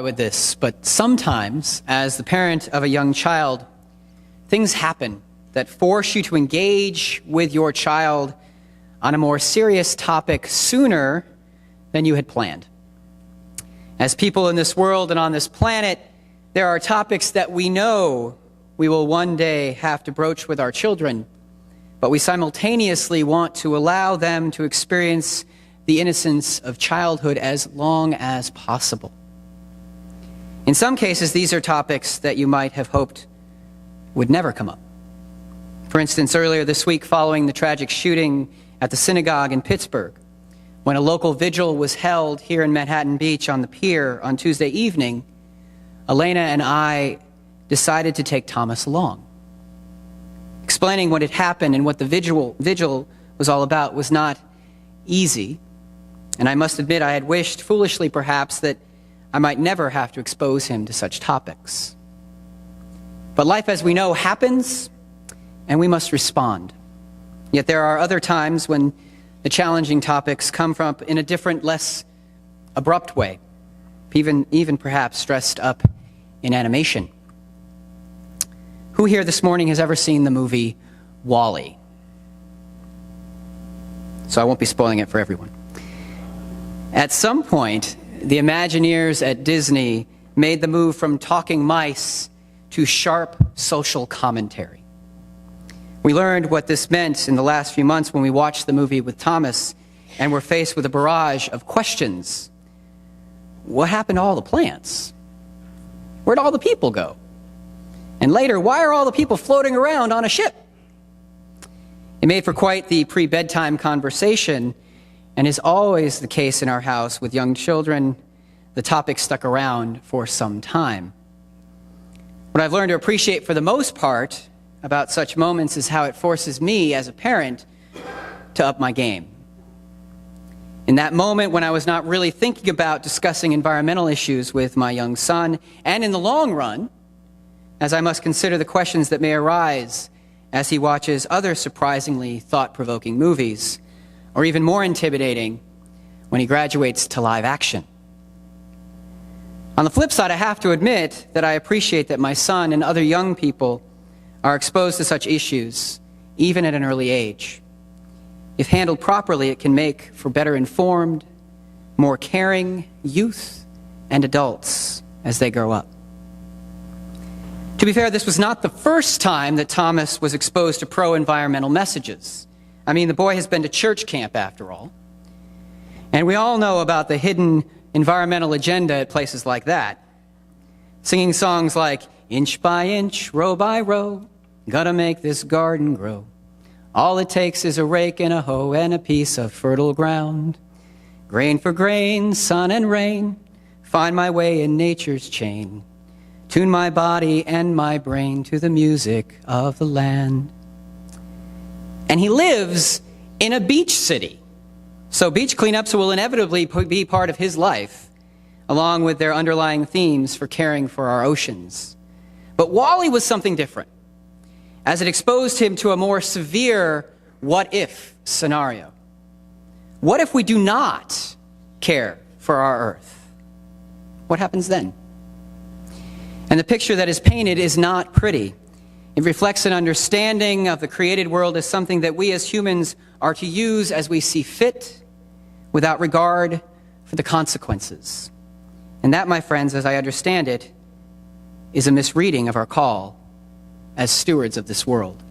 with this, but sometimes, as the parent of a young child, things happen that force you to engage with your child on a more serious topic sooner than you had planned. As people in this world and on this planet, there are topics that we know we will one day have to broach with our children, but we simultaneously want to allow them to experience the innocence of childhood as long as possible. In some cases, these are topics that you might have hoped would never come up. For instance, earlier this week, following the tragic shooting at the synagogue in Pittsburgh, when a local vigil was held here in Manhattan Beach on the pier on Tuesday evening, Elena and I decided to take Thomas along. Explaining what had happened and what the vigil was all about was not easy, and I must admit I had wished, foolishly perhaps, that I might never have to expose him to such topics. But life, as we know, happens, and we must respond. Yet there are other times when the challenging topics come from in a different, less abrupt way, even perhaps dressed up in animation. Who here this morning has ever seen the movie WALL-E? So I won't be spoiling it for everyone. At some point, the Imagineers at Disney made the move from talking mice to sharp social commentary. We learned what this meant in the last few months when we watched the movie with Thomas and were faced with a barrage of questions. What happened to all the plants? Where'd all the people go? And later, why are all the people floating around on a ship? It made for quite the pre-bedtime conversation, and is always the case in our house with young children. The topic stuck around for some time. What I've learned to appreciate for the most part about such moments is how it forces me as a parent to up my game. In that moment when I was not really thinking about discussing environmental issues with my young son, and in the long run, as I must consider the questions that may arise as he watches other surprisingly thought-provoking movies, or even more intimidating, when he graduates to live action. On the flip side, I have to admit that I appreciate that my son and other young people are exposed to such issues, even at an early age. If handled properly, it can make for better informed, more caring youth and adults as they grow up. To be fair, this was not the first time that Thomas was exposed to pro-environmental messages. I mean, the boy has been to church camp, after all. And we all know about the hidden environmental agenda at places like that. Singing songs like, inch by inch, row by row, gotta make this garden grow. All it takes is a rake and a hoe and a piece of fertile ground. Grain for grain, sun and rain, find my way in nature's chain. Tune my body and my brain to the music of the land. And he lives in a beach city. So beach cleanups will inevitably be part of his life, along with their underlying themes for caring for our oceans. But WALL-E was something different, as it exposed him to a more severe what-if scenario. What if we do not care for our Earth? What happens then? And the picture that is painted is not pretty. It reflects an understanding of the created world as something that we as humans are to use as we see fit, without regard for the consequences. And that, my friends, as I understand it, is a misreading of our call as stewards of this world.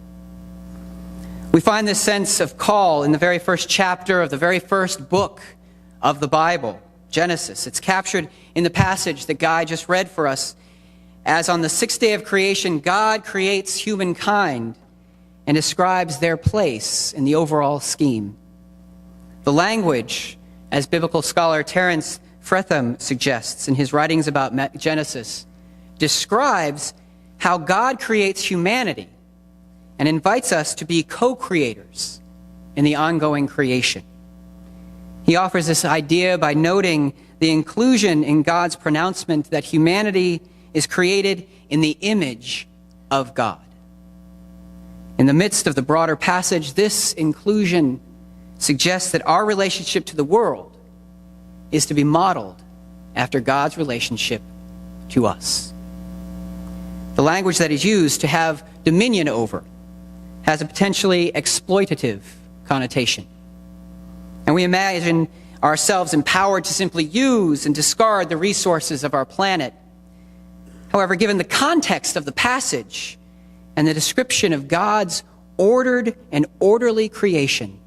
We find this sense of call in the very first chapter of the very first book of the Bible, Genesis. It's captured in the passage that Guy just read for us, as on the sixth day of creation, God creates humankind and describes their place in the overall scheme. The language, as biblical scholar Terence Fretheim suggests in his writings about Genesis, describes how God creates humanity and invites us to be co-creators in the ongoing creation. He offers this idea by noting the inclusion in God's pronouncement that humanity is created in the image of God. In the midst of the broader passage, this inclusion suggests that our relationship to the world is to be modeled after God's relationship to us. The language that is used, to have dominion over, has a potentially exploitative connotation. And we imagine ourselves empowered to simply use and discard the resources of our planet. However, given the context of the passage and the description of God's ordered and orderly creation,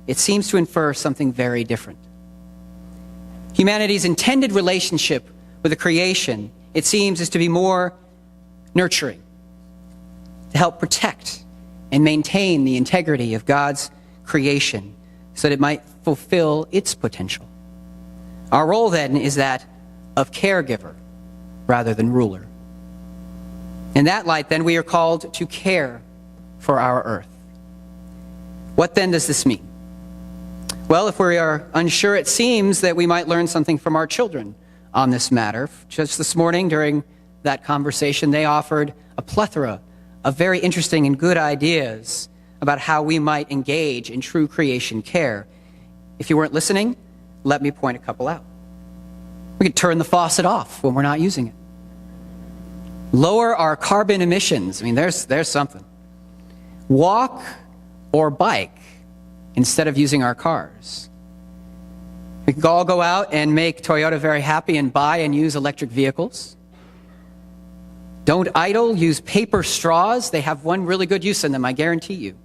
it seems to infer something very different. Humanity's intended relationship with the creation, it seems, is to be more nurturing, to help protect and maintain the integrity of God's creation so that it might fulfill its potential. Our role then is that of caregiver rather than ruler. In that light, then, we are called to care for our earth. What then does this mean? Well, if we are unsure, it seems that we might learn something from our children on this matter. Just this morning, during that conversation, they offered a plethora of very interesting and good ideas about how we might engage in true creation care. If you weren't listening, let me point a couple out. We could turn the faucet off when we're not using it. Lower our carbon emissions. I mean, there's something. Walk or bike instead of using our cars. We could all go out and make Toyota very happy and buy and use electric vehicles. Don't idle, use paper straws. They have one really good use in them, I guarantee you.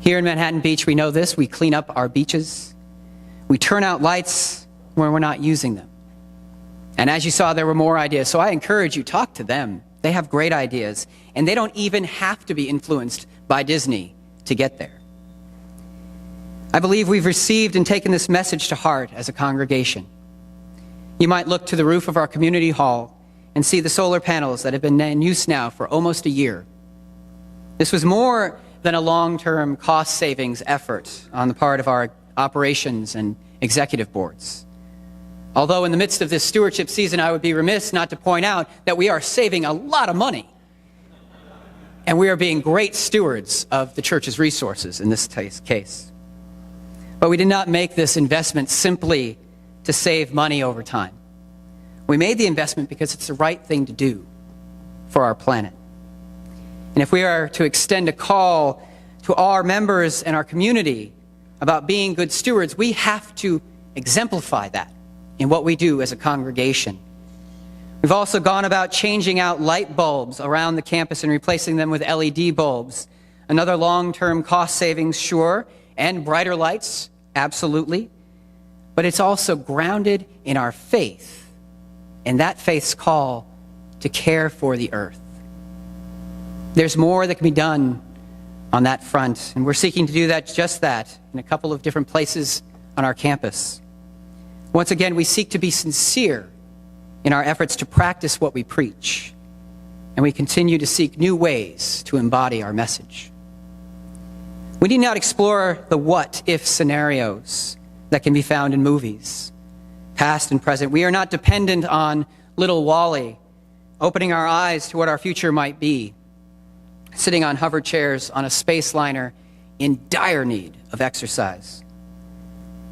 Here in Manhattan Beach, we know this. We clean up our beaches. We turn out lights when we're not using them. And as you saw, there were more ideas. So I encourage you, talk to them. They have great ideas. And they don't even have to be influenced by Disney to get there. I believe we've received and taken this message to heart as a congregation. You might look to the roof of our community hall and see the solar panels that have been in use now for almost a year. This was more than a long-term cost savings effort on the part of our operations and executive boards. Although in the midst of this stewardship season, I would be remiss not to point out that we are saving a lot of money. And we are being great stewards of the church's resources in this case. But we did not make this investment simply to save money over time. We made the investment because it's the right thing to do for our planet. And if we are to extend a call to all our members and our community about being good stewards, we have to exemplify that in what we do as a congregation. We've also gone about changing out light bulbs around the campus and replacing them with LED bulbs. Another long-term cost savings, sure, and brighter lights, absolutely. But it's also grounded in our faith, and that faith's call to care for the earth. There's more that can be done on that front, and we're seeking to do just that in a couple of different places on our campus. Once again, we seek to be sincere in our efforts to practice what we preach, and we continue to seek new ways to embody our message. We need not explore the what-if scenarios that can be found in movies, past and present. We are not dependent on little Wally opening our eyes to what our future might be, sitting on hover chairs on a space liner in dire need of exercise.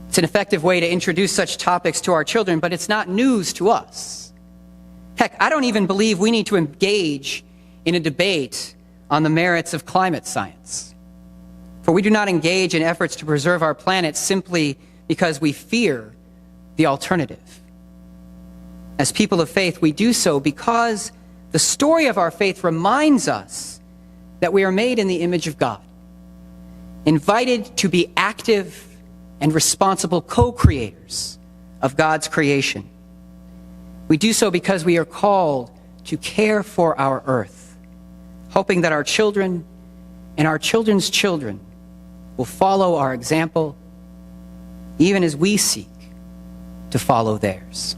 It's an effective way to introduce such topics to our children, but it's not news to us. Heck, I don't even believe we need to engage in a debate on the merits of climate science. For we do not engage in efforts to preserve our planet simply because we fear the alternative. As people of faith, we do so because the story of our faith reminds us that we are made in the image of God, invited to be active and responsible co-creators of God's creation. We do so because we are called to care for our earth, hoping that our children and our children's children will follow our example, even as we seek to follow theirs.